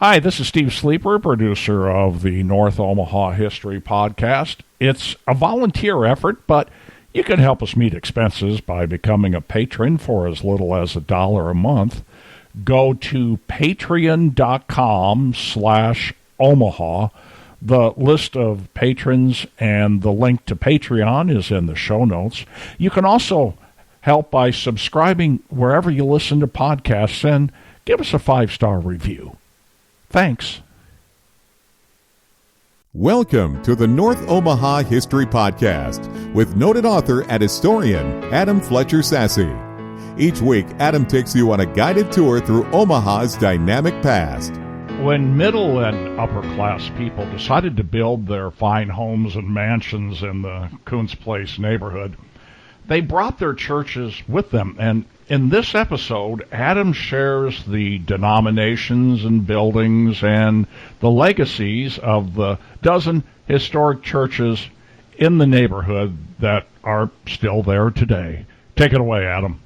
Hi, this is Steve Sleeper, producer of the North Omaha History Podcast. It's a volunteer effort, but you can help us meet expenses by becoming a patron for as little as $1 a month. Go to patreon.com/Omaha. The list of patrons and the link to Patreon is in the show notes. You can also help by subscribing wherever you listen to podcasts and give us a 5-star review. Thanks. Welcome to the North Omaha History Podcast with noted author and historian Adam Fletcher Sassy. Each week, Adam takes you on a guided tour through Omaha's dynamic past. When middle and upper class people decided to build their fine homes and mansions in the Kountze Place neighborhood, they brought their churches with them. And in this episode, Adam shares the denominations and buildings and the legacies of the dozen historic churches in the neighborhood that are still there today. Take it away, Adam.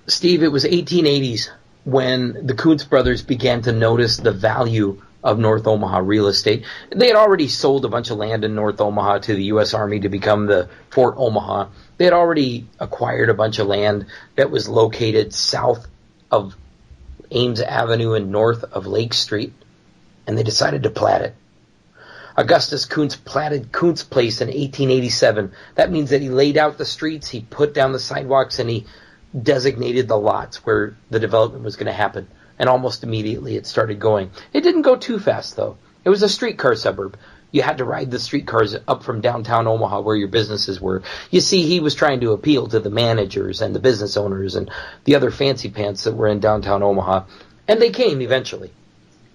Steve, it was 1880s when the Kountze brothers began to notice the value of North Omaha real estate. They had already sold a bunch of land in North Omaha to the U.S. Army to become the Fort Omaha. They had already acquired a bunch of land that was located south of Ames Avenue and north of Lake Street, and they decided to plat it. Augustus Kountze platted Kountze Place in 1887. That means that he laid out the streets, he put down the sidewalks, and he designated the lots where the development was going to happen. And almost immediately it started going. It didn't go too fast, though. It was a streetcar suburb. You had to ride the streetcars up from downtown Omaha where your businesses were. You see, he was trying to appeal to the managers and the business owners and the other fancy pants that were in downtown Omaha. And they came eventually.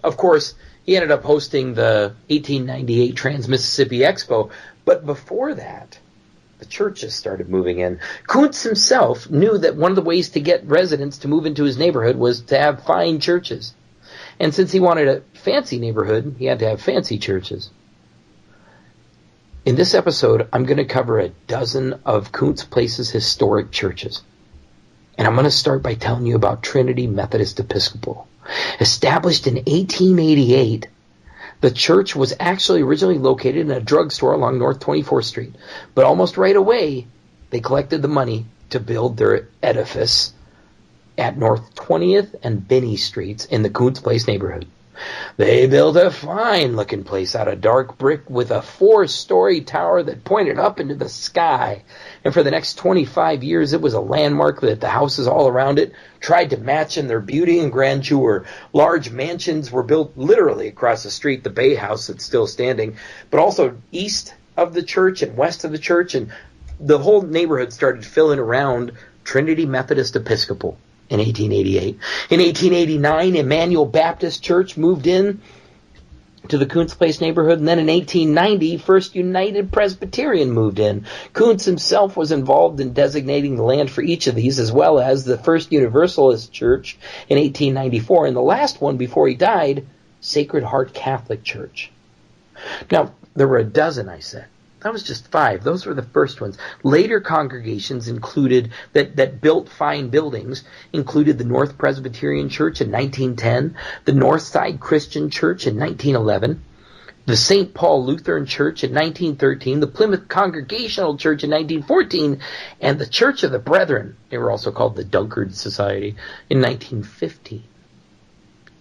Of course, he ended up hosting the 1898 Trans-Mississippi Expo. But before that, the churches started moving in. Kountze himself knew that one of the ways to get residents to move into his neighborhood was to have fine churches. And since he wanted a fancy neighborhood, he had to have fancy churches. In this episode, I'm going to cover a dozen of Kountze Place's historic churches. And I'm going to start by telling you about Trinity Methodist Episcopal. Established in 1888, the church was actually originally located in a drugstore along North 24th Street. But almost right away, they collected the money to build their edifice at North 20th and Binney Streets in the Kountze Place neighborhood. They built a fine-looking place out of dark brick with a 4-story tower that pointed up into the sky. And for the next 25 years, it was a landmark that the houses all around it tried to match in their beauty and grandeur. Large mansions were built literally across the street, the Bay House that's still standing, but also east of the church and west of the church. And the whole neighborhood started filling around Trinity Methodist Episcopal. In 1888. In 1889, Emmanuel Baptist Church moved in to the Kountze Place neighborhood, and then in 1890, First United Presbyterian moved in. Kountze himself was involved in designating the land for each of these, as well as the First Universalist Church in 1894, and the last one before he died, Sacred Heart Catholic Church. Now, there were a dozen, I said. That was just 5. Those were the first ones. Later congregations included that built fine buildings included the North Presbyterian Church in 1910, the Northside Christian Church in 1911, the St. Paul Lutheran Church in 1913, the Plymouth Congregational Church in 1914, and the Church of the Brethren, they were also called the Dunkard Society, in 1915.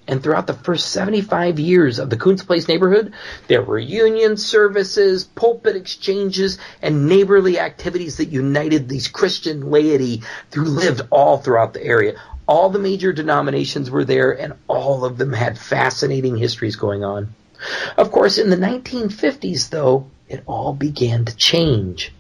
And throughout the first 75 years of the Kountze Place neighborhood, there were union services, pulpit exchanges, and neighborly activities that united these Christian laity who lived all throughout the area. All the major denominations were there, and all of them had fascinating histories going on. Of course, in the 1950s, though, it all began to change.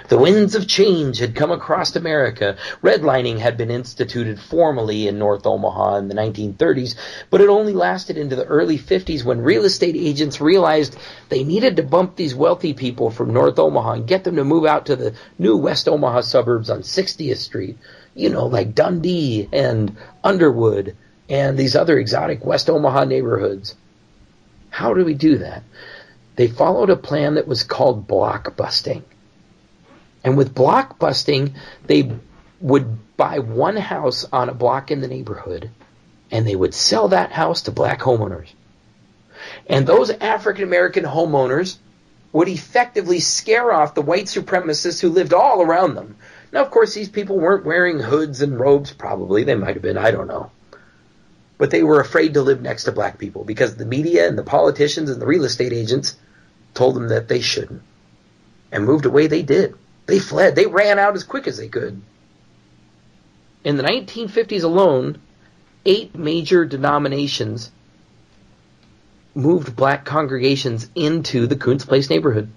The winds of change had come across America. Redlining had been instituted formally in North Omaha in the 1930s, but it only lasted into the early 50s when real estate agents realized they needed to bump these wealthy people from North Omaha and get them to move out to the new West Omaha suburbs on 60th Street, like Dundee and Underwood and these other exotic West Omaha neighborhoods. How do we do that? They followed a plan that was called block busting. And with block busting, they would buy one house on a block in the neighborhood and they would sell that house to black homeowners. And those African-American homeowners would effectively scare off the white supremacists who lived all around them. Now, of course, these people weren't wearing hoods and robes, probably. They might have been, I don't know. But they were afraid to live next to black people because the media and the politicians and the real estate agents told them that they shouldn't. And moved away they did. They fled. They ran out as quick as they could. In the 1950s alone, 8 major denominations moved black congregations into the Kountze Place neighborhood.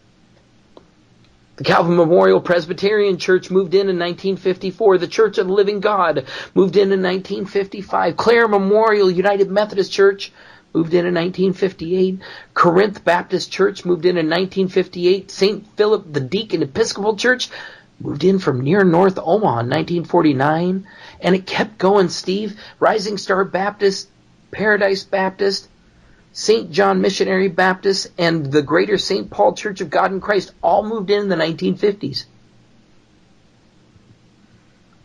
The Calvin Memorial Presbyterian Church moved in 1954. The Church of the Living God moved in 1955. Clare Memorial United Methodist Church moved in 1958. Corinth Baptist Church moved in 1958. St. Philip the Deacon Episcopal Church moved in from near North Omaha in 1949. And it kept going, Steve. Rising Star Baptist, Paradise Baptist, St. John Missionary Baptist, and the Greater St. Paul Church of God in Christ all moved in the 1950s.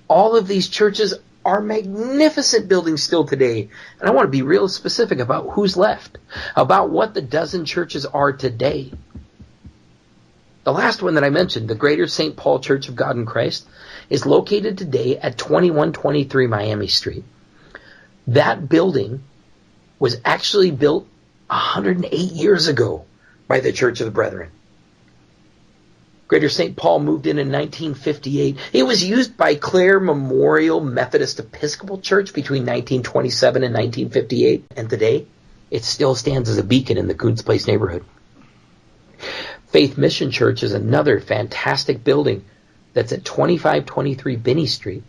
All of these churches are magnificent buildings still today. And I want to be real specific about who's left, about what the dozen churches are today. The last one that I mentioned, the Greater St. Paul Church of God in Christ, is located today at 2123 Miami Street. That building was actually built 108 years ago by the Church of the Brethren. Greater St. Paul moved in 1958. It was used by Clare Memorial Methodist Episcopal Church between 1927 and 1958. And today, it still stands as a beacon in the Kountze Place neighborhood. Faith Mission Church is another fantastic building that's at 2523 Binney Street.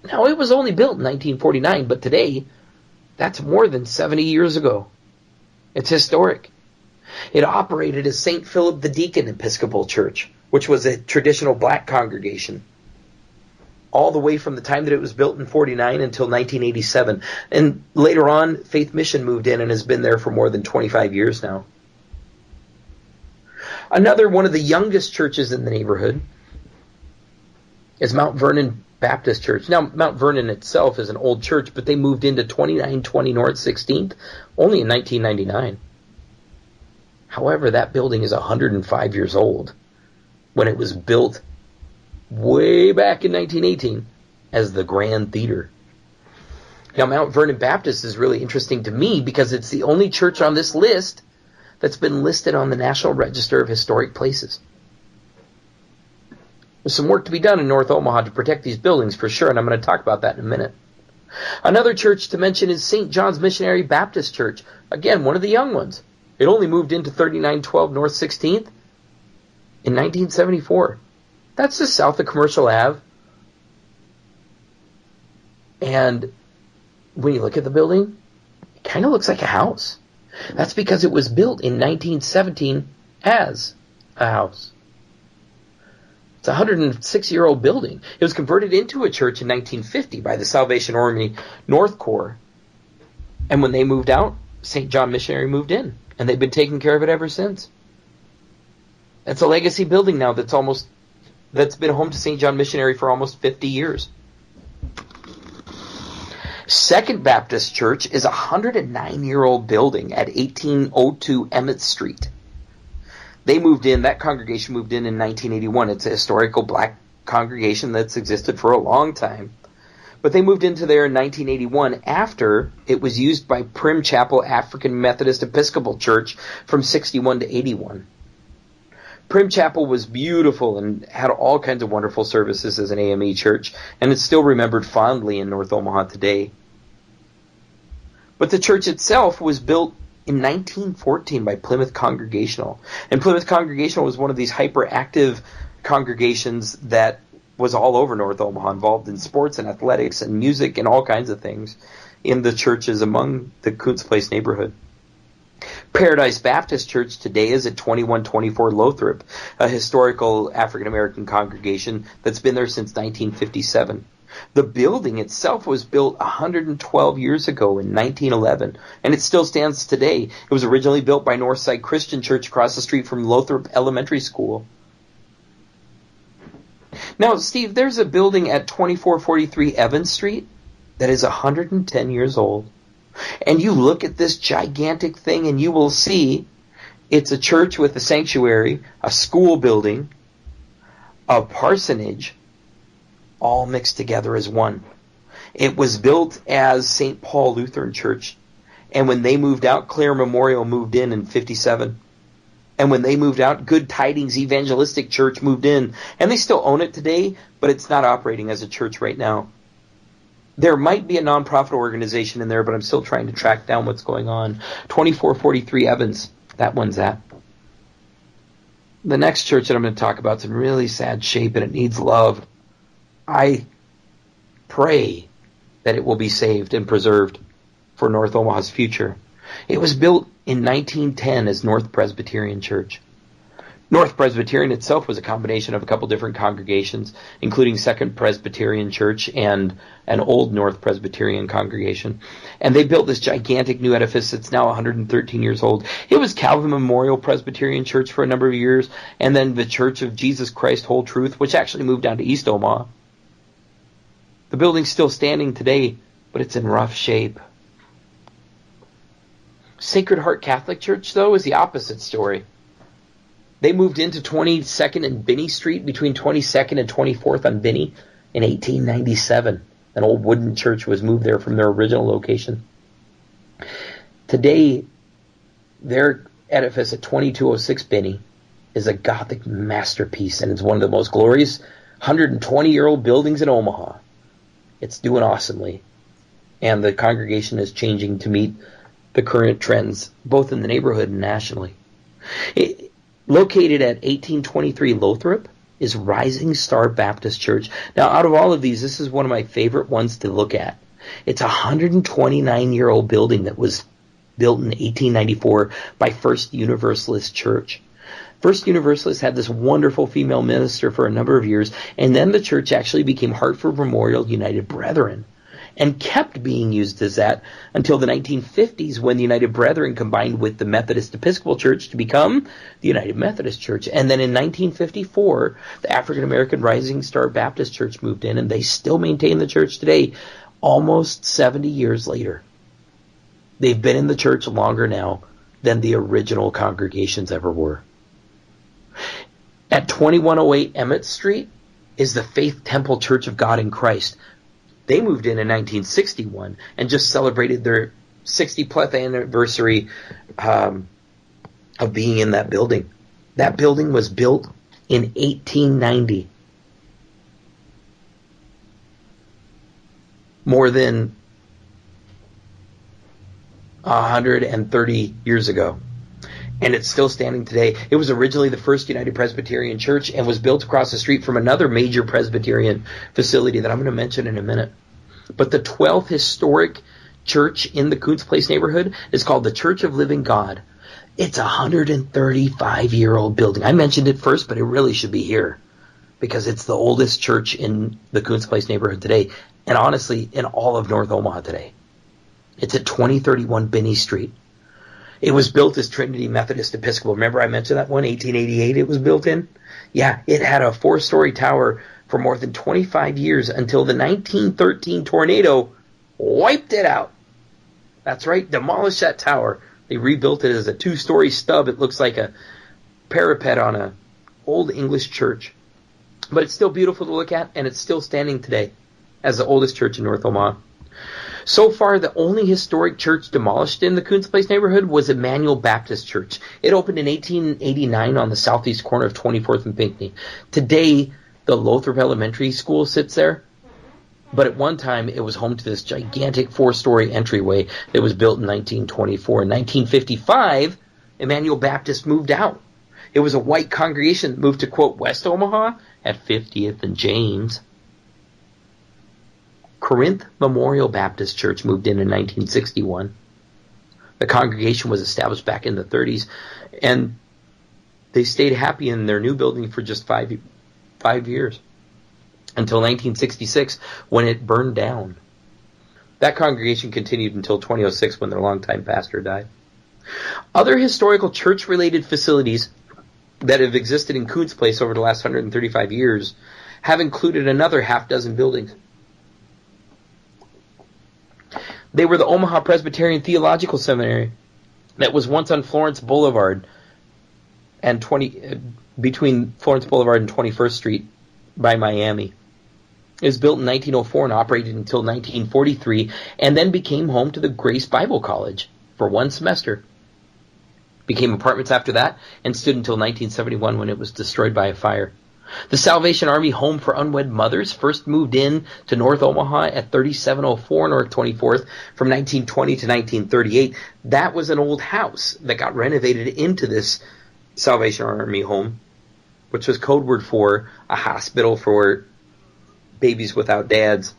Now, it was only built in 1949, but today, that's more than 70 years ago. It's historic. It operated as St. Philip the Deacon Episcopal Church, which was a traditional black congregation, all the way from the time that it was built in 49 until 1987. And later on, Faith Mission moved in and has been there for more than 25 years now. Another one of the youngest churches in the neighborhood is Mount Vernon Baptist Church. Now, Mount Vernon itself is an old church, but they moved into 2920 North 16th only in 1999. However, that building is 105 years old when it was built way back in 1918 as the Grand Theater. Now, Mount Vernon Baptist is really interesting to me because it's the only church on this list that's been listed on the National Register of Historic Places. There's some work to be done in North Omaha to protect these buildings for sure, and I'm going to talk about that in a minute. Another church to mention is St. John's Missionary Baptist Church. Again, one of the young ones. It only moved into 3912 North 16th in 1974. That's just south of Commercial Ave. And when you look at the building, it kind of looks like a house. That's because it was built in 1917 as a house. It's a 106-year-old building. It was converted into a church in 1950 by the Salvation Army North Corps. And when they moved out, St. John Missionary moved in. And they've been taking care of it ever since. It's a legacy building now that's been home to St. John Missionary for almost 50 years. Second Baptist Church is a 109-year-old building at 1802 Emmett Street. They moved in, that congregation moved in 1981. It's a historical black congregation that's existed for a long time. But they moved into there in 1981 after it was used by Prim Chapel African Methodist Episcopal Church from 61 to 81. Prim Chapel was beautiful and had all kinds of wonderful services as an AME church, and it's still remembered fondly in North Omaha today. But the church itself was built in 1914 by Plymouth Congregational. And Plymouth Congregational was one of these hyperactive congregations that was all over North Omaha, involved in sports and athletics and music and all kinds of things in the churches among the Kountze Place neighborhood. Paradise Baptist Church today is at 2124 Lothrop, a historical African-American congregation that's been there since 1957. The building itself was built 112 years ago in 1911, and it still stands today. It was originally built by Northside Christian Church across the street from Lothrop Elementary School. Now, Steve, there's a building at 2443 Evans Street that is 110 years old. And you look at this gigantic thing and you will see it's a church with a sanctuary, a school building, a parsonage, all mixed together as one. It was built as St. Paul Lutheran Church. And when they moved out, Clare Memorial moved in 1957. And when they moved out, Good Tidings Evangelistic Church moved in. And they still own it today, but it's not operating as a church right now. There might be a nonprofit organization in there, but I'm still trying to track down what's going on. 2443 Evans, that one's at. The next church that I'm going to talk about is in really sad shape and it needs love. I pray that it will be saved and preserved for North Omaha's future. It was built in 1910 as North Presbyterian Church. North Presbyterian itself was a combination of a couple different congregations, including Second Presbyterian Church and an old North Presbyterian congregation. And they built this gigantic new edifice that's now 113 years old. It was Calvin Memorial Presbyterian Church for a number of years, and then the Church of Jesus Christ Whole Truth, which actually moved down to East Omaha. The building's still standing today, but it's in rough shape. Sacred Heart Catholic Church, though, is the opposite story. They moved into 22nd and Binney Street between 22nd and 24th on Binney in 1897. An old wooden church was moved there from their original location. Today, their edifice at 2206 Binney is a Gothic masterpiece, and it's one of the most glorious 120-year-old buildings in Omaha. It's doing awesomely, and the congregation is changing to meet the current trends, both in the neighborhood and nationally. Located at 1823 Lothrop is Rising Star Baptist Church. Now, out of all of these, this is one of my favorite ones to look at. It's a 129-year-old building that was built in 1894 by First Universalist Church. First Universalist had this wonderful female minister for a number of years, and then the church actually became Hartford Memorial United Brethren, and kept being used as that until the 1950s when the United Brethren combined with the Methodist Episcopal Church to become the United Methodist Church. And then in 1954, the African American Rising Star Baptist Church moved in, and they still maintain the church today, almost 70 years later. They've been in the church longer now than the original congregations ever were. At 2108 Emmett Street is the Faith Temple Church of God in Christ. They moved in 1961 and just celebrated their 60th anniversary of being in that building. That building was built in 1890. More than 130 years ago. And it's still standing today. It was originally the First United Presbyterian Church and was built across the street from another major Presbyterian facility that I'm going to mention in a minute. But the 12th historic church in the Kountze Place neighborhood is called the Church of Living God. It's a 135-year-old building. I mentioned it first, but it really should be here because it's the oldest church in the Kountze Place neighborhood today, and honestly, in all of North Omaha today. It's at 2031 Binney Street. It was built as Trinity Methodist Episcopal. Remember I mentioned that one, 1888 it was built in? Yeah, it had a 4-story tower for more than 25 years until the 1913 tornado wiped it out. That's right, demolished that tower. They rebuilt it as a 2-story stub. It looks like a parapet on an old English church. But it's still beautiful to look at, and it's still standing today as the oldest church in North Omaha. So far, the only historic church demolished in the Kountze Place neighborhood was Emmanuel Baptist Church. It opened in 1889 on the southeast corner of 24th and Pinckney. Today, the Lothrop Elementary School sits there, but at one time it was home to this gigantic 4-story entryway that was built in 1924. In 1955, Emmanuel Baptist moved out. It was a white congregation that moved to, quote, West Omaha at 50th and James. Corinth Memorial Baptist Church moved in 1961. The congregation was established back in the 30s, and they stayed happy in their new building for just five years, until 1966 when it burned down. That congregation continued until 2006 when their longtime pastor died. Other historical church-related facilities that have existed in Kountze Place over the last 135 years have included another half dozen buildings. They were the Omaha Presbyterian Theological Seminary that was once on Florence Boulevard and between Florence Boulevard and 21st Street by Miami. It was built in 1904 and operated until 1943, and then became home to the Grace Bible College for one semester. Became apartments after that, and stood until 1971 when it was destroyed by a fire. The Salvation Army Home for Unwed Mothers first moved in to North Omaha at 3704 North 24th from 1920 to 1938. That was an old house that got renovated into this Salvation Army home, which was code word for a hospital for babies without dads.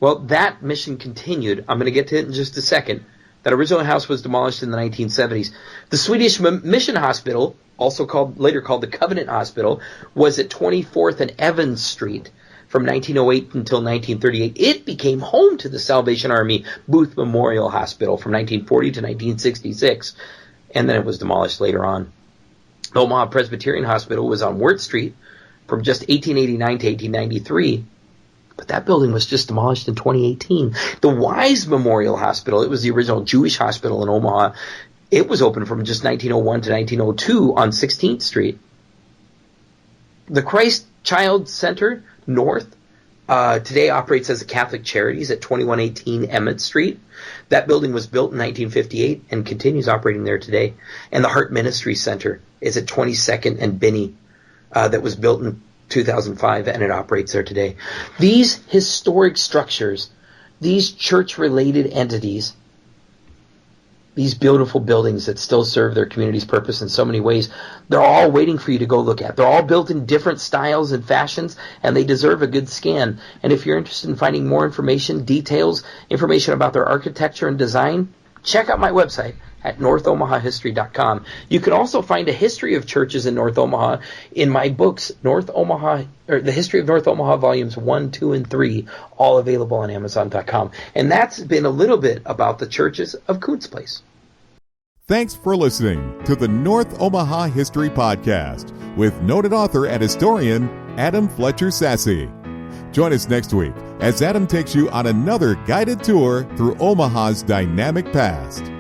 Well, that mission continued. I'm going to get to it in just a second. That original house was demolished in the 1970s. The Swedish Mission Hospital, later called the Covenant Hospital, was at 24th and Evans Street from 1908 until 1938. It became home to the Salvation Army Booth Memorial Hospital from 1940 to 1966, and then it was demolished later on. The Omaha Presbyterian Hospital was on Wirt Street from just 1889 to 1893. But that building was just demolished in 2018. The Wise Memorial Hospital, it was the original Jewish hospital in Omaha. It was open from just 1901 to 1902 on 16th Street. The Christ Child Center North today operates as a Catholic Charities at 2118 Emmett Street. That building was built in 1958 and continues operating there today. And the Heart Ministry Center is at 22nd and Binney. That was built in 2005, and it operates there today. These historic structures, these church-related entities, these beautiful buildings that still serve their community's purpose in so many ways, they're all waiting for you to go look at. They're all built in different styles and fashions, and they deserve a good scan. And if you're interested in finding more information, details, information about their architecture and design, check out my website at NorthOmahaHistory.com. You can also find a history of churches in North Omaha in my books, The History of North Omaha, Volumes 1, 2, and 3, all available on Amazon.com. And that's been a little bit about the churches of Kountze Place. Thanks for listening to the North Omaha History Podcast with noted author and historian Adam Fletcher Sassy. Join us next week as Adam takes you on another guided tour through Omaha's dynamic past.